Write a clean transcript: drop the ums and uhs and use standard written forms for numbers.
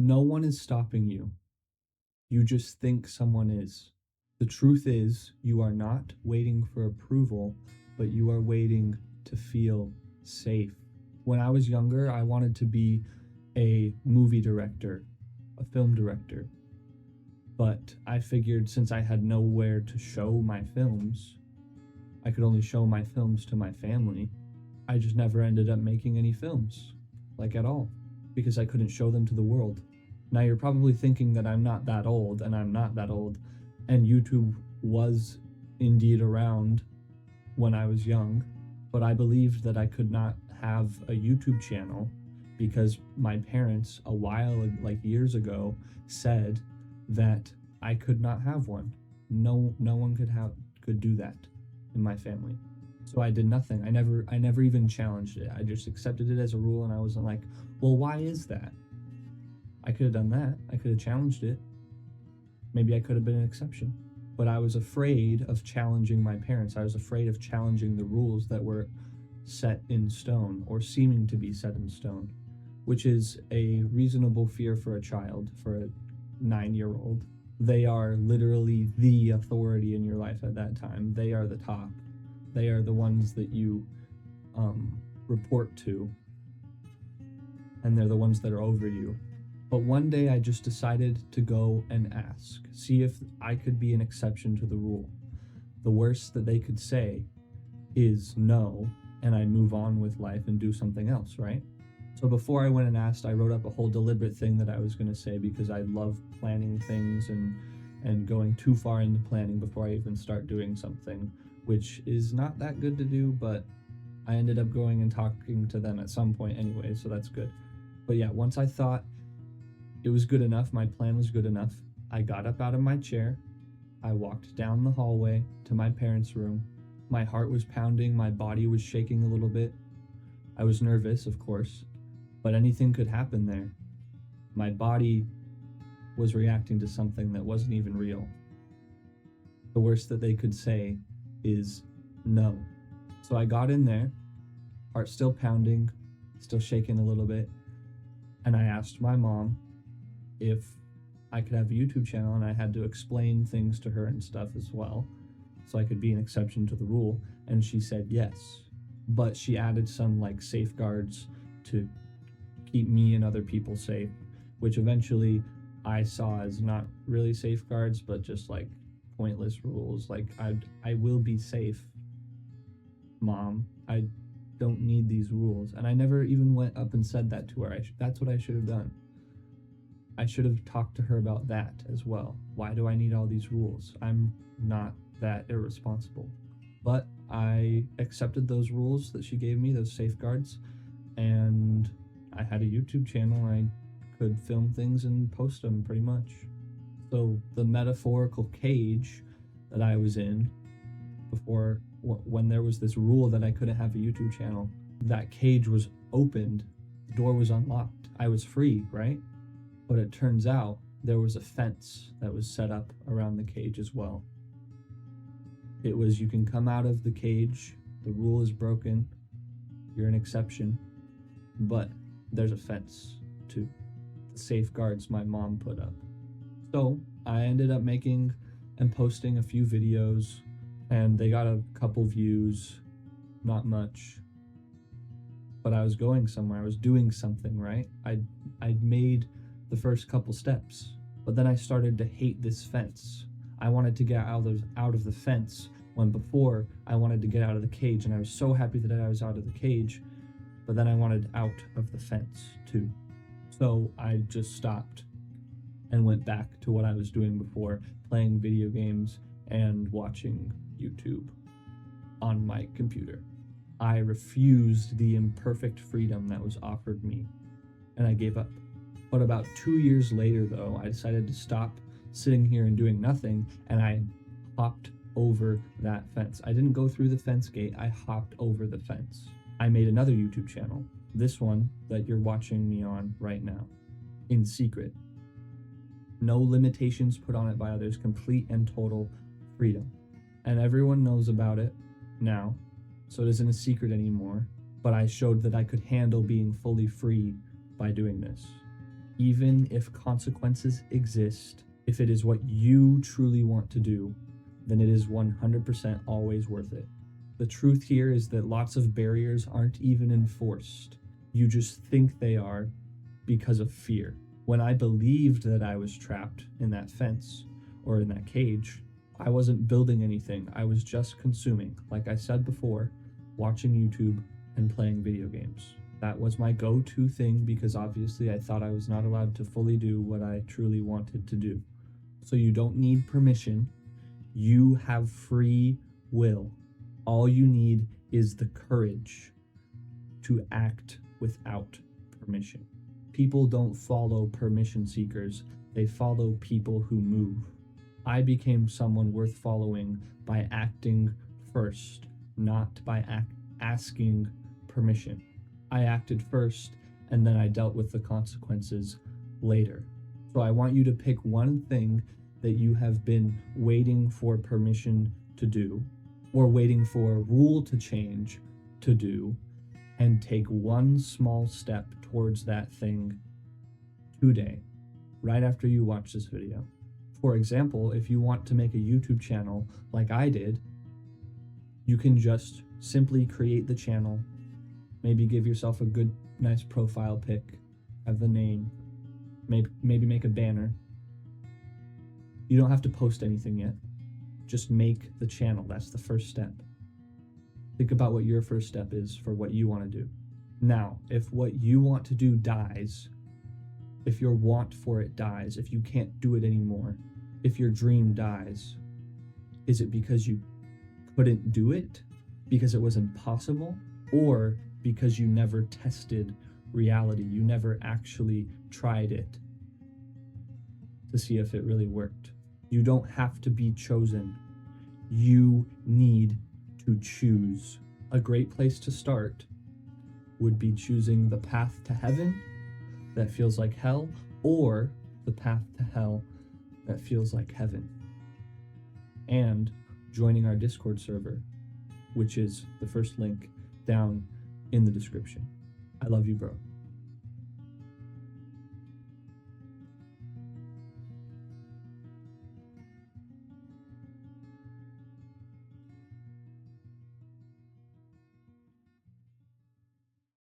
No one is stopping you. You just think someone is. The truth is, you are not waiting for approval, but you are waiting to feel safe. When I was younger, I wanted to be a movie director, a film director. But I figured since I had nowhere to show my films, I could only show my films to my family. I just never ended up making any films, like at all, because I couldn't show them to the world. Now you're probably thinking that I'm not that old, and I'm not that old, and YouTube was indeed around when I was young, but I believed that I could not have a YouTube channel because my parents a while, like years ago, said that I could not have one. No one could do that in my family. So I did nothing. I never even challenged it. I just accepted it as a rule, and I wasn't like, well, why is that? I could have done that. I could have challenged it. Maybe I could have been an exception. But I was afraid of challenging my parents. I was afraid of challenging the rules that were set in stone or seeming to be set in stone, which is a reasonable fear for a child, for a 9-year-old. They are literally the authority in your life at that time. They are the top. They are the ones that you report to, and they're the ones that are over you. But one day I just decided to go and ask, see if I could be an exception to the rule. The worst that they could say is no, and I move on with life and do something else, right? So before I went and asked, I wrote up a whole deliberate thing that I was going to say because I love planning things and going too far into planning before I even start doing something, which is not that good to do, but I ended up going and talking to them at some point anyway, so that's good. But yeah, once I thought it was good enough, my plan was good enough, I got up out of my chair, I walked down the hallway to my parents' room. My heart was pounding, my body was shaking a little bit. I was nervous, of course, but anything could happen there. My body was reacting to something that wasn't even real. The worst that they could say is no. So I got in there, heart still pounding, still shaking a little bit, and I asked my mom if I could have a YouTube channel, and I had to explain things to her and stuff as well, so I could be an exception to the rule, and she said yes. But she added some like safeguards to keep me and other people safe, which eventually I saw as not really safeguards, but just like pointless rules. Like I will be safe, Mom. I don't need these rules. And I never even went up and said that to her. That's what I should have done. I should have talked to her about that as well. Why do I need all these rules? I'm not that irresponsible. But I accepted those rules that she gave me, those safeguards, and I had a YouTube channel. I could film things and post them pretty much. So the metaphorical cage that I was in before, when there was this rule that I couldn't have a YouTube channel, that cage was opened, the door was unlocked. I was free, right? But it turns out there was a fence that was set up around the cage as well. It was, you can come out of the cage, the rule is broken, you're an exception, but there's a fence too. The safeguards my mom put up. So I ended up making and posting a few videos, and they got a couple views, not much. But I was going somewhere, I was doing something, right? I'd made the first couple steps, but then I started to hate this fence. I wanted to get out of the fence when before I wanted to get out of the cage, and I was so happy that I was out of the cage, but then I wanted out of the fence too. So I just stopped and went back to what I was doing before, playing video games and watching YouTube on my computer. I refused the imperfect freedom that was offered me, and I gave up. But about 2 years later, though, I decided to stop sitting here and doing nothing, and I hopped over that fence. I didn't go through the fence gate, I hopped over the fence. I made another YouTube channel, this one that you're watching me on right now, in secret. No limitations put on it by others, complete and total freedom. And everyone knows about it now, so it isn't a secret anymore, but I showed that I could handle being fully free by doing this. Even if consequences exist, if it is what you truly want to do, then it is 100% always worth it. The truth here is that lots of barriers aren't even enforced. You just think they are because of fear. When I believed that I was trapped in that fence or in that cage, I wasn't building anything. I was just consuming, like I said before, watching YouTube and playing video games. That was my go-to thing because obviously I thought I was not allowed to fully do what I truly wanted to do. So you don't need permission. You have free will. All you need is the courage to act without permission. People don't follow permission seekers, they follow people who move. I became someone worth following by acting first, not by asking permission. I acted first, and then I dealt with the consequences later. So I want you to pick one thing that you have been waiting for permission to do, or waiting for a rule to change to do, and take one small step towards that thing today, right after you watch this video. For example, if you want to make a YouTube channel like I did, you can just simply create the channel, maybe give yourself a good, nice profile pic, have the name, maybe make a banner. You don't have to post anything yet. Just make the channel. That's the first step. Think about what your first step is for what you want to do. Now, if what you want to do dies, if your want for it dies, if you can't do it anymore, if your dream dies, is it because you couldn't do it, because it was impossible, or because you never tested reality? You never actually tried it to see if it really worked. You don't have to be chosen. You need to choose. A great place to start would be choosing the path to heaven that feels like hell, or the path to hell that feels like heaven. And joining our Discord server, which is the first link down in the description. I love you, bro.